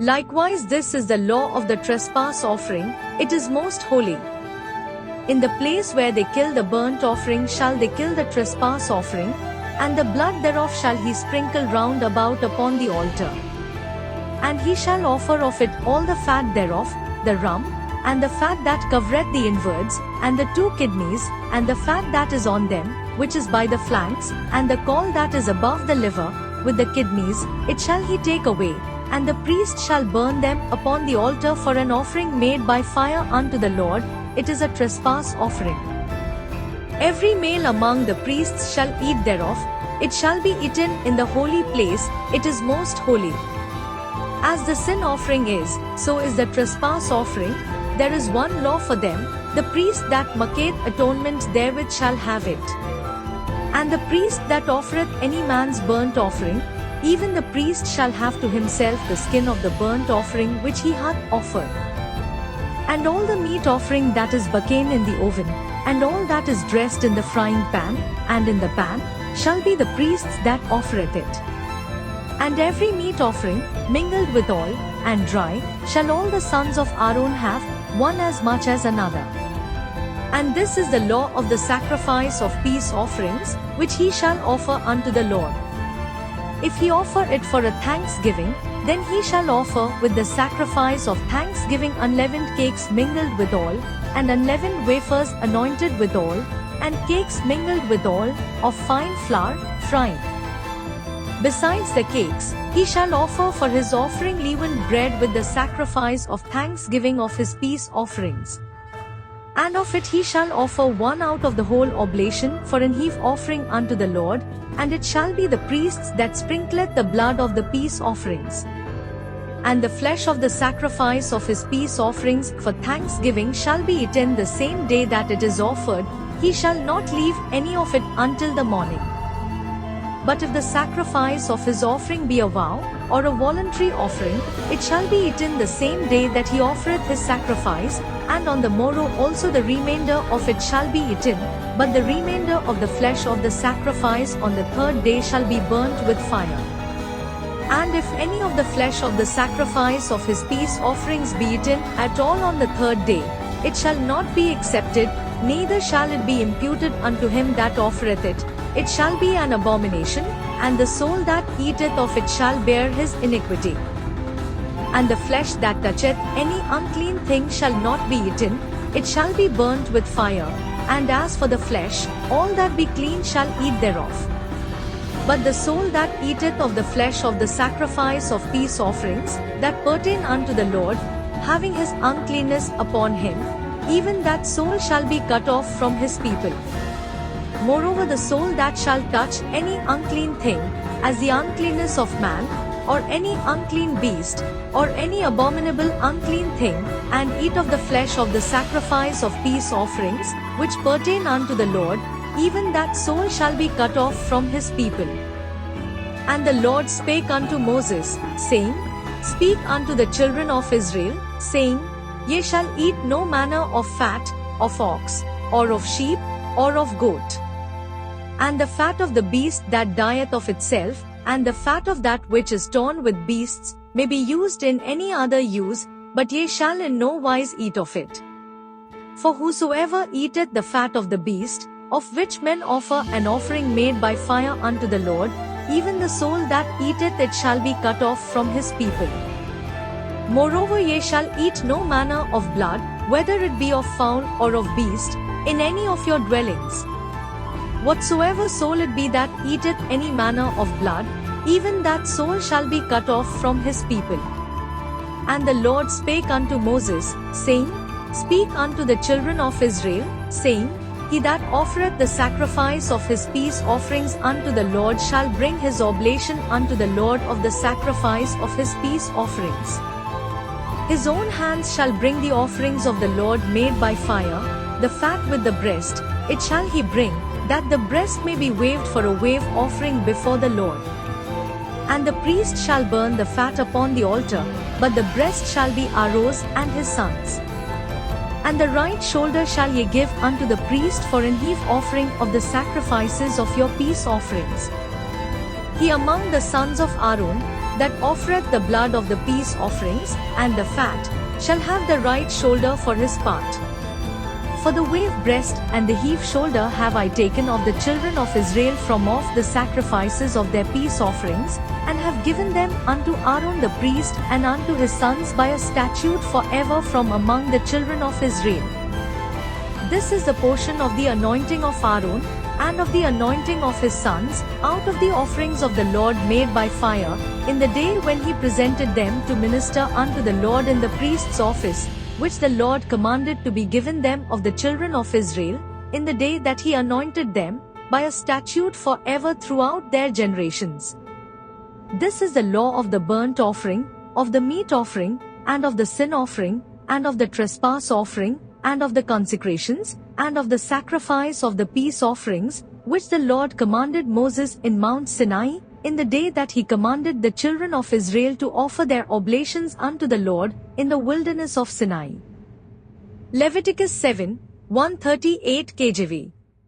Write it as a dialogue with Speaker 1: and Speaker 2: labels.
Speaker 1: Likewise, this is the law of the trespass offering, it is most holy. In the place where they kill the burnt offering shall they kill the trespass offering, and the blood thereof shall he sprinkle round about upon the altar. And he shall offer of it all the fat thereof, the rump, and the fat that covereth the inwards, and the 2 kidneys, and the fat that is on them, which is by the flanks, and the caul that is above the liver, with the kidneys, it shall he take away, and the priest shall burn them upon the altar for an offering made by fire unto the Lord, it is a trespass offering. Every male among the priests shall eat thereof, it shall be eaten in the holy place, it is most holy. As the sin offering is, so is the trespass offering, there is one law for them, the priest that maketh atonement therewith shall have it. And the priest that offereth any man's burnt offering, even the priest shall have to himself the skin of the burnt offering which he hath offered. And all the meat offering that is baken in the oven, and all that is dressed in the frying pan, and in the pan, shall be the priest's that offereth it. And every meat offering, mingled with oil, and dry, shall all the sons of Aaron have, one as much as another. And this is the law of the sacrifice of peace offerings, which he shall offer unto the Lord. If he offer it for a thanksgiving, then he shall offer with the sacrifice of thanksgiving unleavened cakes mingled with oil, and unleavened wafers anointed with oil, and cakes mingled with oil, of fine flour, frying. Besides the cakes, he shall offer for his offering leavened bread with the sacrifice of thanksgiving of his peace offerings. And of it he shall offer one out of the whole oblation for an heave offering unto the Lord, and it shall be the priest's that sprinkleth the blood of the peace offerings. And the flesh of the sacrifice of his peace offerings for thanksgiving shall be eaten the same day that it is offered, he shall not leave any of it until the morning. But if the sacrifice of his offering be a vow, or a voluntary offering, it shall be eaten the same day that he offereth his sacrifice, and on the morrow also the remainder of it shall be eaten, but the remainder of the flesh of the sacrifice on the 3rd day shall be burnt with fire. And if any of the flesh of the sacrifice of his peace offerings be eaten at all on the 3rd day, it shall not be accepted, neither shall it be imputed unto him that offereth it, it shall be an abomination, and the soul that eateth of it shall bear his iniquity. And the flesh that toucheth any unclean thing shall not be eaten, it shall be burnt with fire, and as for the flesh, all that be clean shall eat thereof. But the soul that eateth of the flesh of the sacrifice of peace offerings, that pertain unto the Lord, having his uncleanness upon him, even that soul shall be cut off from his people. Moreover, the soul that shall touch any unclean thing, as the uncleanness of man, or any unclean beast, or any abominable unclean thing, and eat of the flesh of the sacrifice of peace offerings, which pertain unto the Lord, even that soul shall be cut off from his people. And the Lord spake unto Moses, saying, Speak unto the children of Israel, saying, Ye shall eat no manner of fat, of ox, or of sheep, or of goat. And the fat of the beast that dieth of itself, and the fat of that which is torn with beasts, may be used in any other use, but ye shall in no wise eat of it. For whosoever eateth the fat of the beast, of which men offer an offering made by fire unto the Lord, even the soul that eateth it shall be cut off from his people. Moreover, ye shall eat no manner of blood, whether it be of fowl or of beast, in any of your dwellings. Whatsoever soul it be that eateth any manner of blood, even that soul shall be cut off from his people. And the Lord spake unto Moses, saying, Speak unto the children of Israel, saying, He that offereth the sacrifice of his peace offerings unto the Lord shall bring his oblation unto the Lord of the sacrifice of his peace offerings. His own hands shall bring the offerings of the Lord made by fire, the fat with the breast, it shall he bring, that the breast may be waved for a wave offering before the Lord. And the priest shall burn the fat upon the altar, but the breast shall be Aaron's and his sons. And the right shoulder shall ye give unto the priest for an heave offering of the sacrifices of your peace offerings. He among the sons of Aaron, that offereth the blood of the peace offerings, and the fat, shall have the right shoulder for his part. For the wave breast and the heave shoulder have I taken of the children of Israel from off the sacrifices of their peace offerings, and have given them unto Aaron the priest and unto his sons by a statute forever from among the children of Israel. This is the portion of the anointing of Aaron, and of the anointing of his sons, out of the offerings of the Lord made by fire, in the day when he presented them to minister unto the Lord in the priest's office, which the Lord commanded to be given them of the children of Israel, in the day that he anointed them, by a statute forever throughout their generations. This is the law of the burnt offering, of the meat offering, and of the sin offering, and of the trespass offering, and of the consecrations, and of the sacrifice of the peace offerings, which the Lord commanded Moses in Mount Sinai, in the day that he commanded the children of Israel to offer their oblations unto the Lord, in the wilderness of Sinai. Leviticus 7, 138 KJV.